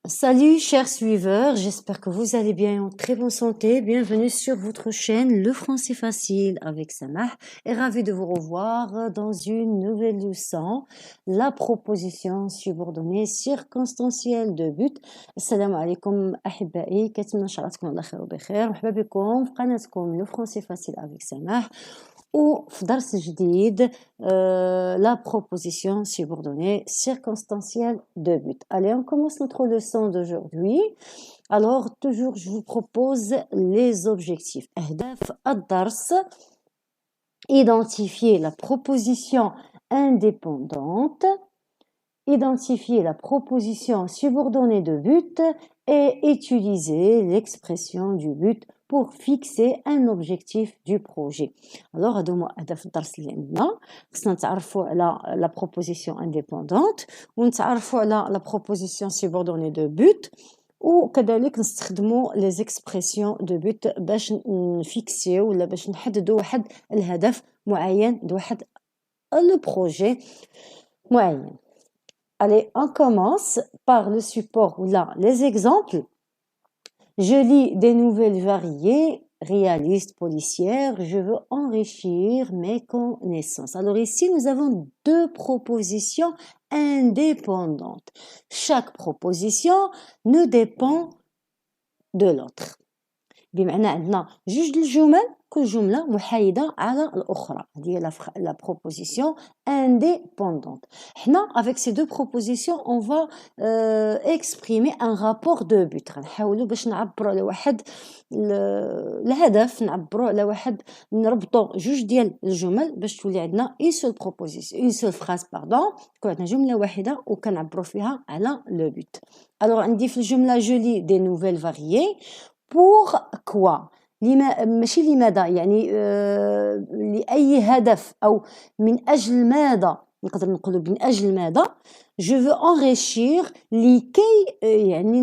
Salut chers suiveurs, j'espère que vous allez bien et en très bonne santé. Bienvenue sur votre chaîne Le Français Facile avec Samah et ravi de vous revoir dans une nouvelle leçon, la proposition subordonnée circonstancielle de but. Assalamu alaikum أحبائي, كنتمنى إن شاء الله تكونوا على خير وبخير. مرحبا بكم في قناتكم Le Français Facile avec Samah. وفي درس جديد la proposition subordonnée circonstancielle de but. Allez, on commence notre leçon d'aujourd'hui. Alors, toujours, je vous propose les objectifs. أهداف الدرس: identifier la proposition indépendante, identifier la proposition subordonnée de but et utiliser l'expression du but pour fixer un objectif du projet. Alors, هادو هما أهداف الدرس اللي عندنا. خصنا نتعرفوا على la proposition indépendante ونتعرفوا على la proposition subordonnée de but وكذلك نستخدموا les expressions de but باش نفيكسيو ولا باش نحددوا واحد الهدف معين لواحد le projet معين. Allez, on commence par le support ou là, les exemples. Je lis des nouvelles variées, réalistes, policières. Je veux enrichir mes connaissances. Alors ici, nous avons deux propositions indépendantes. Chaque proposition ne dépend de l'autre. بمعنى عندنا جوج الجمل كل جملة محايدة على الأخرى. هذه la proposition indépendante. حنا avec ces deux propositions on va exprimer un rapport de but. غنحاولوا باش نعبروا على واحد الهدف، نعبروا على واحد، نربطوا جوج ديال الجمل باش تولي عندنا une seule proposition, une seule phrase pardon، تكون عندنا جملة واحدة وكنعبروا فيها على le but. alors عندي في الجملة je lis des nouvelles variées. pour quoi؟ ماشي لماذا، يعني لأي هدف أو من أجل ماذا، نقدر نقولوا من أجل ماذا. je veux enrichir لكي يعني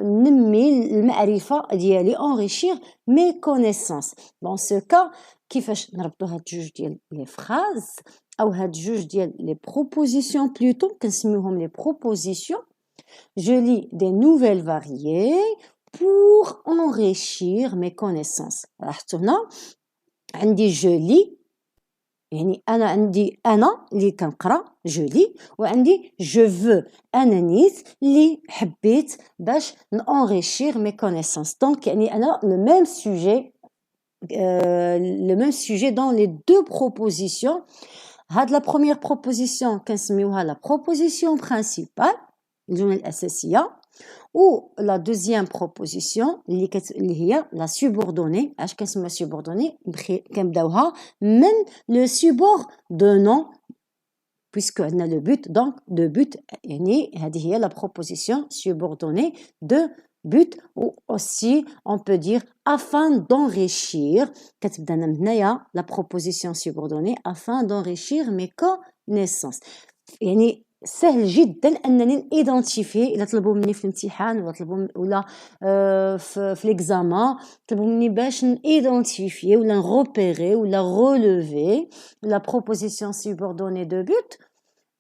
ننمي المعرفة ديالي، enrichir mes connaissances. dans ce cas كيفاش نربطوا هاد جوج ديال les phrases أو هاد جوج ديال les propositions plutôt كنسميوهم les propositions. je lis des nouvelles variées pour enrichir mes connaissances. لاحظتوا هنا عندي je lis، يعني أنا عندي أنا اللي كنقرا je lis، وعندي je veux أنا نيت اللي حبيت باش enrichir mes connaissances. donc يعني أنا le même sujet dans les deux propositions. هاد la première proposition كنسميوها la proposition principale، الجملة الأساسية. ou la deuxième proposition اللي هي la subordonnée. علاش كنسميوها subordonnée؟ كنبداوها من le subordonnant puisque عندنا le but. donc de but يعني هذه هي la proposition subordonnée de but. ou aussi on peut dire afin d'enrichir، كتبدا من هنايا la proposition subordonnée afin d'enrichir mes connaissances. يعني سهل جدا انني ايدنتيفي. الا طلبوا مني في الامتحان ولا طلبوا ولا في ليكزامان طلبوا مني باش ايدنتيفي ولا نغوبيري ولا رولوفي لا بروبوزيسيون سوبوردوني دو بوت،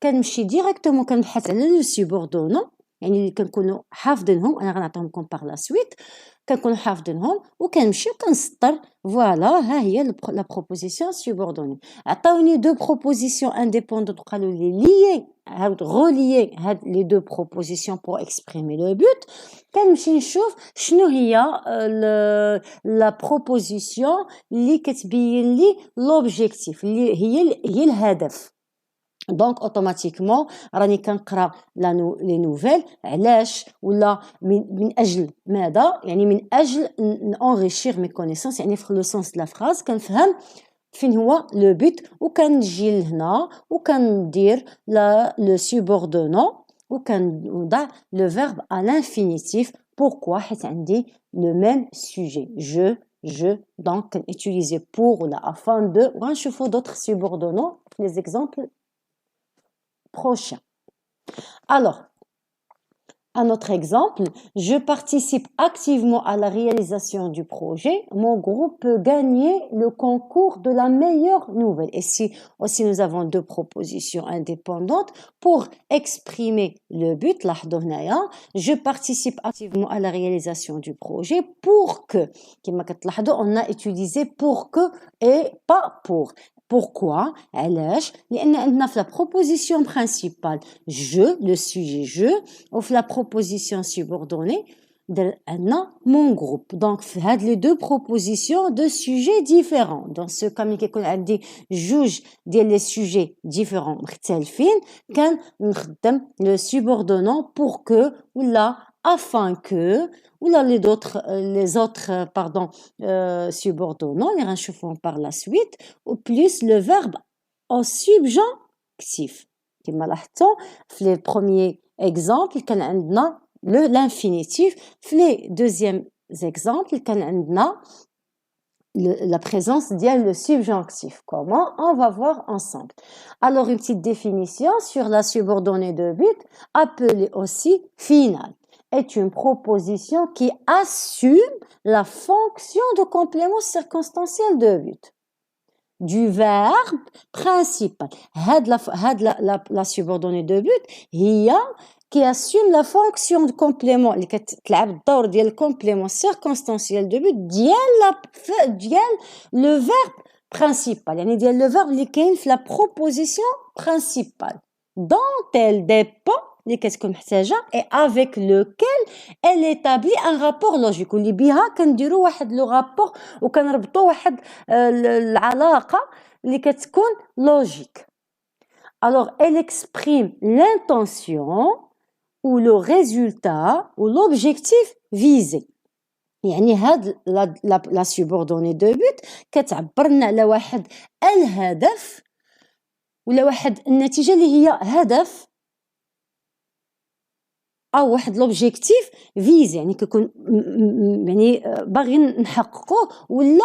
كنمشي ديريكتومون كنبحث على لو سوبوردونون، يعني اللي كنكونوا حافظينهم. انا غنعطيهم لكم باغ لا سويت، كنكونوا حافظينهم وكنمشي وكنسطر فوالا ها هي لا بروبوزيسيون سوبوردوني. عطاوني دو بروبوزيسيون انديبوندونت وقالوا لي ليي هاد relier هاد لي دو بروبوزيسيون pour exprimer le but. كنمشي نشوف شنو هي لا بروبوزيسيون اللي كتبين لي لوبجيكتيف، اللي هي الهدف. دونك اوتوماتيكمون راني كنقرا لي نوفيل. علاش؟ ولا من اجل ماذا، يعني من اجل انريشير مي كونيسونس، يعني في لو سونس لا فراز كنفهم فين هو لو بوت وكنجي لهنا وكندير لو سوبوردونون وكنوضع لو فيرب ا لانفينيتيف. pourquoi؟ حيت عندي لو ميم سوجي je donc utiliser pour ولا afin de. وغنشوفوا d'autres subordonnons في les exemples prochains. alors Un autre exemple, je participe activement à la réalisation du projet. Mon groupe peut gagner le concours de la meilleure nouvelle. Et si aussi nous avons deux propositions indépendantes pour exprimer le but, لاحظوا هنايا, je participe activement à la réalisation du projet pour que, كما كتلاحظوا, on a utilisé pour que et pas pour. Pourquoi? علاش؟ لأن عندنا في la proposition principale je, le sujet je, ou في la proposition subordonnée عندنا mon groupe. Donc في هاد les deux propositions de sujets différents. Dans ce cas ملي كيكون عندي جوج ديال les sujets différents مختلفين كنخدم le subordonnant pour que ولا afin que ou là les autres subordonnants les غنشوفوهم par la suite ou plus le verbe au subjonctif كما لاحظتوا في les premiers exemples كان عندنا l'infinitif في les deuxièmes exemples كان عندنا la présence ديال le subjonctif. Comment? On va voir ensemble. Alors une petite définition sur la subordonnée de but appelée aussi finale est une proposition qui assume la fonction de complément circonstanciel de but du verbe principal. La subordonnée de but هي qui assume la fonction de complément اللي كتلعب الدور ديال الكومبليمون circonstanciel de but ديال le verbe principal يعني ديال le verbe اللي كاين في la proposition principale dont elle dépend اللي كتكون محتاجه et avec lequel elle établit un rapport logique واللي بها كنديروا واحد لو رابور وكنربطوا واحد العلاقه اللي كتكون logique. Alors elle exprime l'intention ou le résultat ou l'objectif visé. يعني هاد la subordonnée de but كتعبر لنا على واحد الهدف ولا واحد النتيجه اللي هي هدف او واحد لوبجيكتيف فيزي يعني كيكون يعني باغيين نحققوه ولا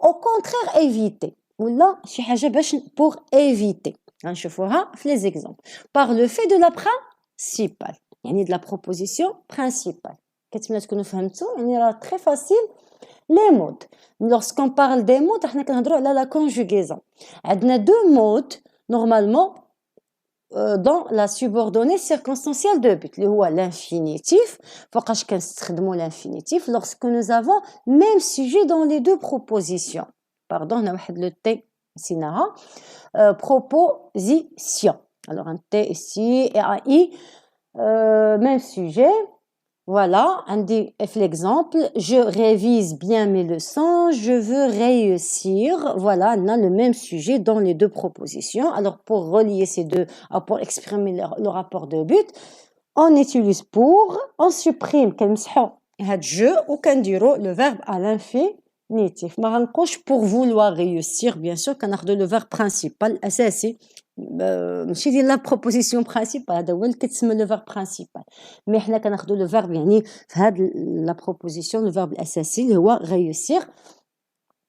او كونترير ايفيتي ولا شي حاجه باش بور ايفيتي غنشوفوها في لي زيكزامبل par le fait de la principale يعني de la proposition principale. كتمنى تكونوا فهمتوا يعني راه très facile les modes. Lorsqu'on parle des modes احنا كنهضروا على la conjugaison. عندنا deux modes normalement dans la subordonnée circonstancielle de but اللي هو l'infinitif. فوقاش كنستخدموا l'infinitif lorsque nous avons même sujet dans les deux propositions. Pardon, هنا واحد le t نسيناها. Proposition. Alors un t ici et un i même sujet. Voilà, l'exemple, je révise bien mes leçons, je veux réussir. Voilà, on a le même sujet dans les deux propositions. Alors, pour relier ces deux, pour exprimer le rapport de but, on utilise pour, on supprime je ou le verbe à l'infinitif. Pour vouloir réussir, bien sûr, qu'on a le verbe principal, c'est ماشي ديال لا بروبوزيسيون برينسيبال هذا هو اللي كتسمى لو فيرب برينسيبال مي حنا كناخذوا لو فيرب يعني في هاد لا بروبوزيسيون لو فيرب الاساسي اللي هو réussir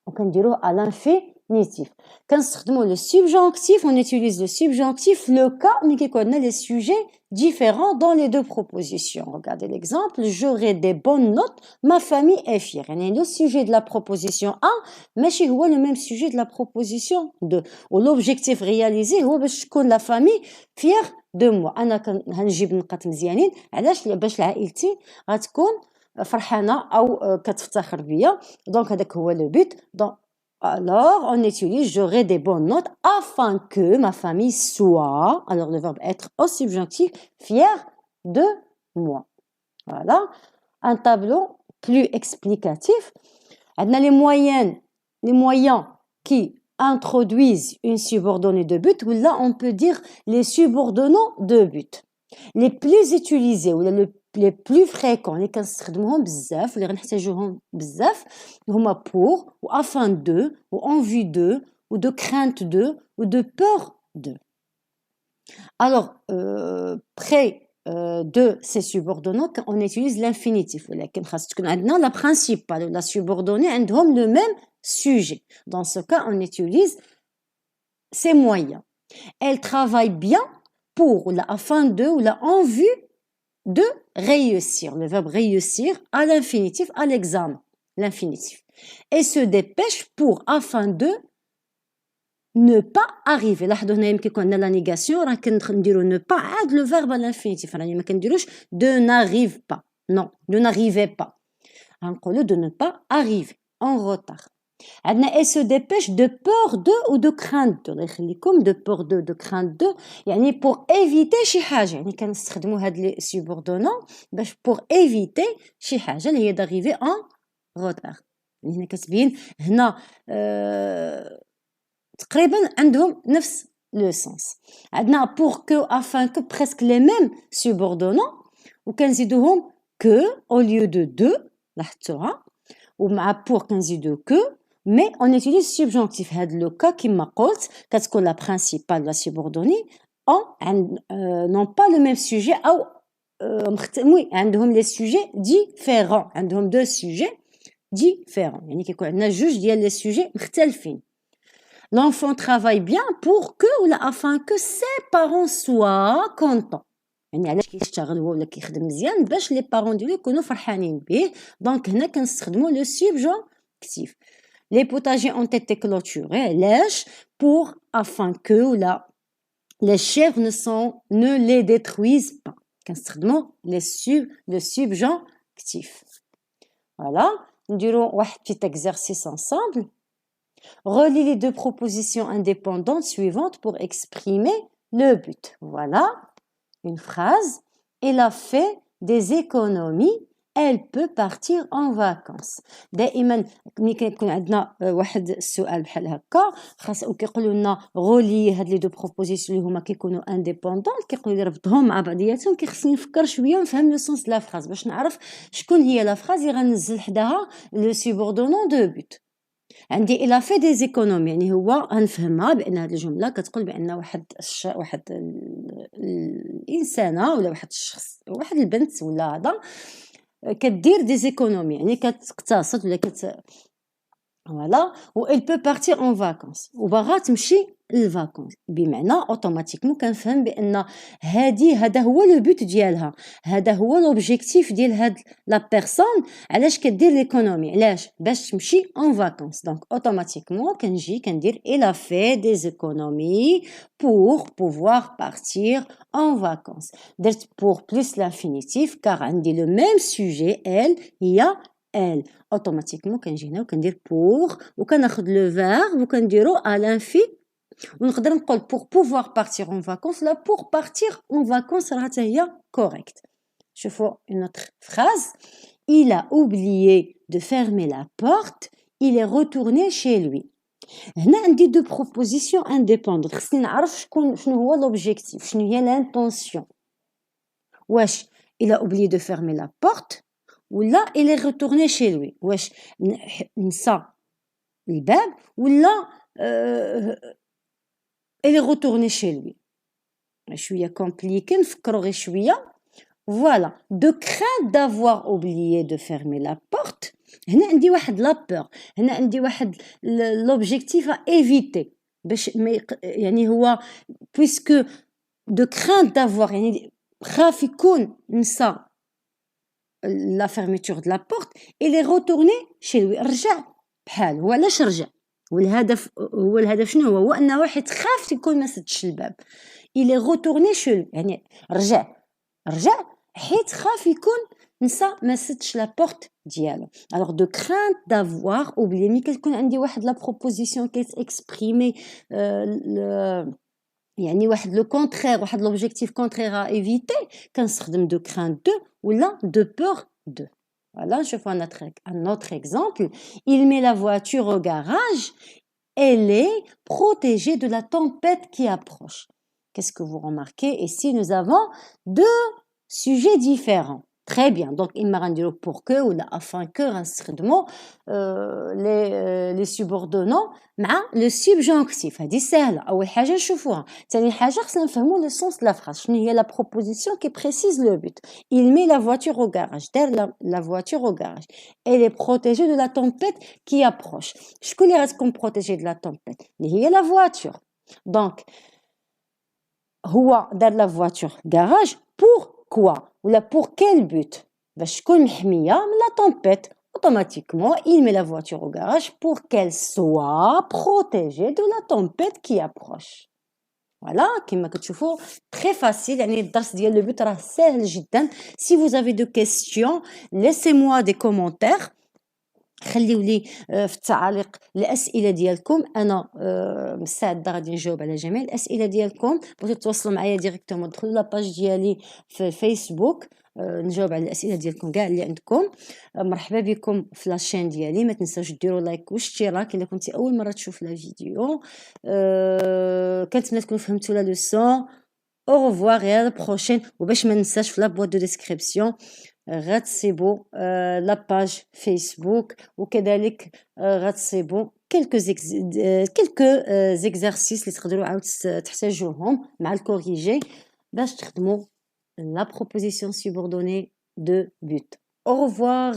وكنديروه à l'infinitif. كنستخدموا le subjonctif, on utilise le subjonctif le cas ملي كيكون عندنا les sujets différents dans les deux propositions. Regardez l'exemple, j'aurai des bonnes notes, ma famille est fière. يعني le sujet de la proposition 1 ماشي هو le même sujet de la proposition 2 والobjectif réalisé هو باش تكون la famille fière de moi. انا غنجيب نقاط مزيانين علاش باش عائلتي غتكون فرحانه او كتفتخر بيا. Donc هذاك هو le but. Donc alors on utilise j'aurai des bonnes notes afin que ma famille soit, alors le verbe être au subjonctif, fière de moi. Voilà un tableau plus explicatif. On a les moyens qui introduisent une subordonnée de but ou là on peut dire les subordonnants de but les plus utilisés ou les plus fréquents اللي كنستخدموهم بزاف اللي غنحتاجوهم بزاف هما pour ou afin de ou en vue de ou de crainte de ou de peur de. Alors près de ces subordonnants on utilise l'infinitif ولكن خاص تكون عندنا la principale ou la subordonnée عندهم le même sujet. Dans ce cas on utilise ces moyens. Elle travaille bien pour ou la afin de ou la en vue de réussir. Le verbe réussir à l'infinitif, à l'examen. L'infinitif. Et se dépêche pour, afin de ne pas arriver. لاحظوا هنا يمكن يكون عندنا la négation راه كنديروا ne pas عاد le verbe à l'infinitif راني ما كنديروش de n'arrive pas. Non, de n'arrivez pas. غنقولوا de ne pas arriver en retard. عندنا elle se dépêche de peur de ou de crainte de الله يخليكم de peur de crainte de يعني pour éviter شي حاجه يعني كنستخدموا هاد لي subordonnants باش pour éviter شي حاجه اللي هي d'arriver en retard. يعني هنا كتبين هنا تقريبا عندهم نفس لو سونس. عندنا pour que afin que presque les mêmes subordonnants وكنزيدوهم que au lieu de لاحظتوها ومع pour كنزيدو que mais on utilise subjonctif. هاد لو كا كيما قلت كتكون لا برينسيبال لا سيبوردوني n'ont pas le même sujet او وي عندهم لي سوجي ديفيرون عندهم دو سوجي ديفيرون يعني كيكون عندنا جوج ديال لي سوجي مختلفين. L'enfant travaille bien pour que ou afin que ses parents soient contents. يعني علاش كيشتغل هو ولا كيخدم مزيان باش لي بارون ديالو يكونوا فرحانين به. دونك هنا كنستخدموا لو subjonctif. Les potagers ont été clôturés علاش pour afin que ou les chèvres ne les détruisent pas. كنستخدموا le subjonctif. Voilà, نديروا واحد petit exercice ensemble. Relis les deux propositions indépendantes suivantes pour exprimer le but. Voilà une phrase. Elle a fait des économies. Elle peut partir en vacances. دائما ملي كيكون عندنا واحد السؤال بحال هكا خاص وكيقولوا لنا غولي هاد لي دو بروبوزيسيون اللي هما كيكونوا انديبوندون كيقولوا لي ربطهم مع بعضياتهم كيخصني نفكر شويه ونفهم لو سونس د لا فراز باش نعرف شكون هي لا فراز اللي غنزل حداها لو سوبوردونون دو بوت. عندي إلا في دي زيكونومي يعني هو غنفهمها بان هذه الجمله كتقول بان واحد الانسانه ولا واحد الشخص واحد البنت ولا هذا كدير دي زيكونومي يعني كتقتصد ولا فوالا و elle peut partir en vacances وباغا تمشي للفاكونس بمعنى اوتوماتيكمون كنفهم بان هذا هو لو بوت ديالها هذا هو لوبجيكتيف ديال هاد لا بيرسون علاش كدير ليكونومي علاش باش تمشي en vacances دونك اوتوماتيكمون كنجي كندير il a fait des économies pour pouvoir partir en vacances درت pour plus l'infinitif car عندي le même sujet elle هي elle automatiquement كنجي هنا وكندير pour وكناخذ لو فيرب وكنديرو à l'infini ونقدر نقول pour pouvoir partir en vacances là pour partir en vacances راه حتى هي correct. شوفوا une autre phrase. Il a oublié de fermer la porte. Il est retourné chez lui. هنا عندي دو بروبوزيسيون انديبوندونت خصني نعرف شنو هو لوبجيكتيف شنو هي لانتونسيون واش il a oublié de fermer la porte ولا il est retourné chez lui واش نسى الباب ولا il est retourné chez lui شويه كومبليكي نفكروا غير شويه. Voilà, de crainte d'avoir oublié de fermer la porte. هنا عندي واحد لا بور هنا عندي واحد l'objectif à éviter باش يعني هو puisque de crainte d'avoir يعني خاف يكون نسى la fermeture de la porte il est retourné chez lui رجع بحال هو علاش رجع والهدف شنو هو انه واحد خاف يكون ما سدش الباب il est retourné chez lui يعني رجع حيت خاف يكون نسى ما سدش لا بورت ديالو. alors de crainte d'avoir oublié ملي كتكون عندي واحد لا بروبوزيسيون كيتكسبريمي يعني واحد لو كونترير واحد لوبجيكتيف كونترير à éviter كنستخدم de crainte de ولا de peur de. Voilà, je fais un autre exemple. Il met la voiture au garage. Elle est protégée de la tempête qui approche. Qu'est-ce que vous remarquez? Ici, nous avons deux sujets différents. Très bien. Donc, il m'a rendu pour que ou afin que les subordonnants مع le subjonctif. هذه سهلة. أول حاجة نشوفوها. ثاني حاجة خصنا نفهموا le sens de la phrase. شنو هي la proposition qui précise le but. Il met la voiture au garage. دار la voiture au garage. Elle est protégée de la tempête qui approche. شكون اللي غتكون protégée de la tempête؟ اللي هي la voiture. Donc هو دار la voiture garage pour quoi؟ ولا pour quel but باش تكون محمية من la tempête. Automatiquement, il met la voiture au garage pour qu'elle soit protégée de la tempête qui approche. Voilà, كما كتشوفوا très facile. يعني الدرس ديال le but راه سهل جدا. Si vous avez des questions, laissez-moi des commentaires. خليو لي في التعاليق الاسئله ديالكم. انا مستعده غادي نجاوب على جميع الاسئله ديالكم. بغيتو تواصلوا معايا ديريكتومون دخلوا لاباج ديالي في فيسبوك، نجاوب على الاسئله ديالكم كاع اللي عندكم. مرحبا بكم في لاشين ديالي. ما تنساوش ديروا لايك واشتراك الا كنتي اول مره تشوف لا فيديو. كنتمنى تكونوا فهمتوا لا لوسون. au revoir et à la prochaine. وباش ما ننساش في لا بوîte de description غتسيبوا لا باج فيسبوك، وكذلك غتسيبوا quelques exercices اللي تقدروا عاود تحتاجوهم مع الكوريجي باش تخدموا la proposition subordonnée de but. Au revoir.